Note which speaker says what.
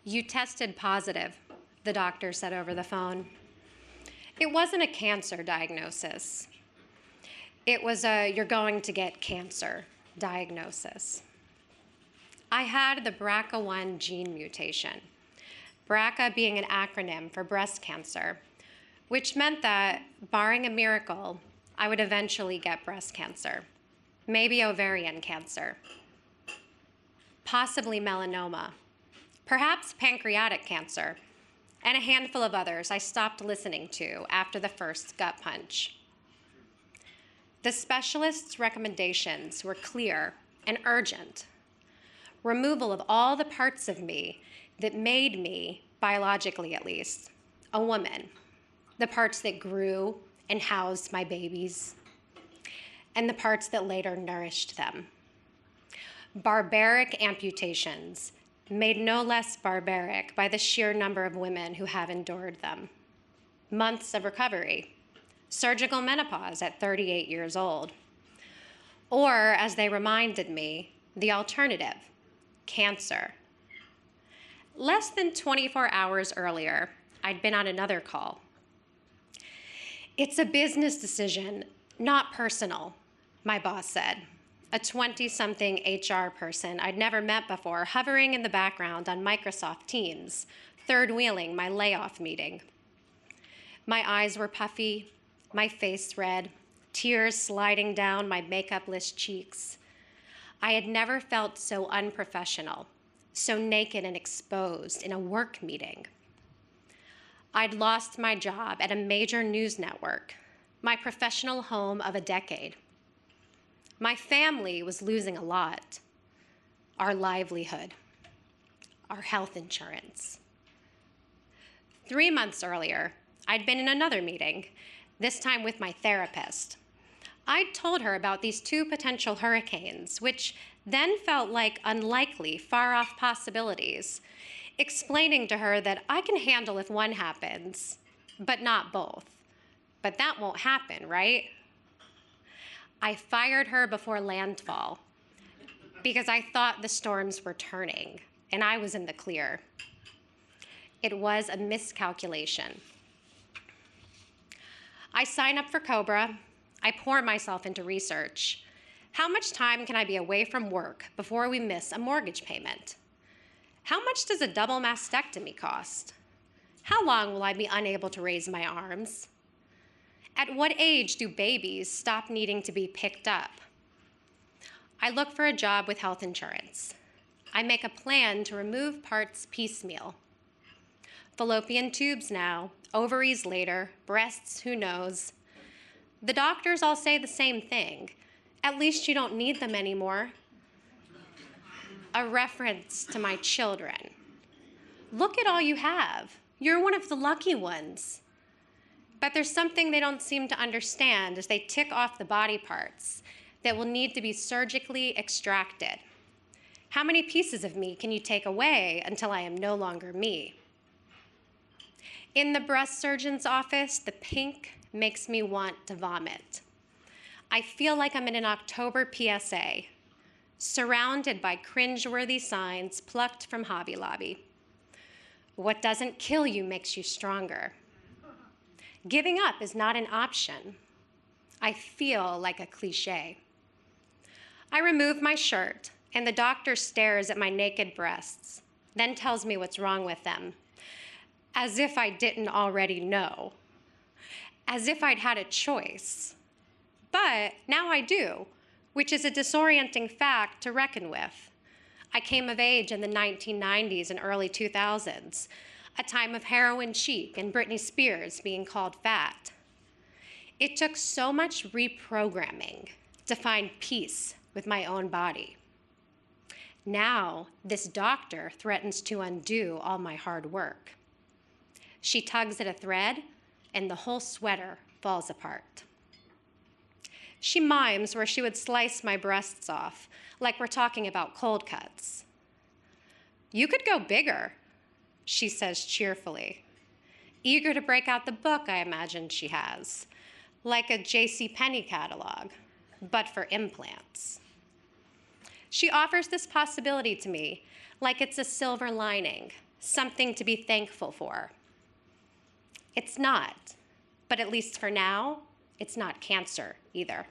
Speaker 1: "You tested positive," the doctor said over the phone. It wasn't a cancer diagnosis. It was a "you're going to get cancer" diagnosis. I had the BRCA1 gene mutation, BRCA being an acronym for breast cancer, which meant that, barring a miracle, I would eventually get breast cancer, maybe ovarian cancer, possibly melanoma, perhaps pancreatic cancer, and a handful of others I stopped listening to after the first gut punch. The specialist's recommendations were clear and urgent. Removal of all the parts of me that made me, biologically at least, a woman. The parts that grew and housed my babies, and the parts that later nourished them. Barbaric amputations, made no less barbaric by the sheer number of women who have endured them. Months of recovery, surgical menopause at 38 years old. Or, as they reminded me, the alternative, cancer. Less than 24 hours earlier, I'd been on another call. "It's a business decision, not personal," my boss said, a 20-something HR person I'd never met before, hovering in the background on Microsoft Teams, third-wheeling my layoff meeting. My eyes were puffy, my face red, tears sliding down my makeupless cheeks. I had never felt so unprofessional, so naked and exposed in a work meeting. I'd lost my job at a major news network, my professional home of a decade. My family was losing a lot: our livelihood, our health insurance. 3 months earlier, I'd been in another meeting, this time with my therapist. I'd told her about these 2 potential hurricanes, which then felt like unlikely, far-off possibilities, explaining to her that I can handle if one happens, but not both. But that won't happen, right? I fired her before landfall because I thought the storms were turning and I was in the clear. It was a miscalculation. I sign up for COBRA. I pour myself into research. How much time can I be away from work before we miss a mortgage payment? How much does a double mastectomy cost? How long will I be unable to raise my arms? At what age do babies stop needing to be picked up? I look for a job with health insurance. I make a plan to remove parts piecemeal. Fallopian tubes now, ovaries later, breasts who knows. The doctors all say the same thing. At least you don't need them anymore. A reference to my children. Look at all you have. You're one of the lucky ones. But there's something they don't seem to understand as they tick off the body parts that will need to be surgically extracted. How many pieces of me can you take away until I am no longer me? In the breast surgeon's office, the pink makes me want to vomit. I feel like I'm in an October PSA, surrounded by cringeworthy signs plucked from Hobby Lobby. What doesn't kill you makes you stronger. Giving up is not an option. I feel like a cliche. I remove my shirt, and the doctor stares at my naked breasts, then tells me what's wrong with them, as if I didn't already know, as if I'd had a choice. But now I do, which is a disorienting fact to reckon with. I came of age in the 1990s and early 2000s, a time of heroin chic and Britney Spears being called fat. It took so much reprogramming to find peace with my own body. Now, this doctor threatens to undo all my hard work. She tugs at a thread, and the whole sweater falls apart. She mimes where she would slice my breasts off, like we're talking about cold cuts. "You could go bigger," she says cheerfully, eager to break out the book I imagine she has, like a JCPenney catalog, but for implants. She offers this possibility to me like it's a silver lining, something to be thankful for. It's not, but at least for now, it's not cancer either.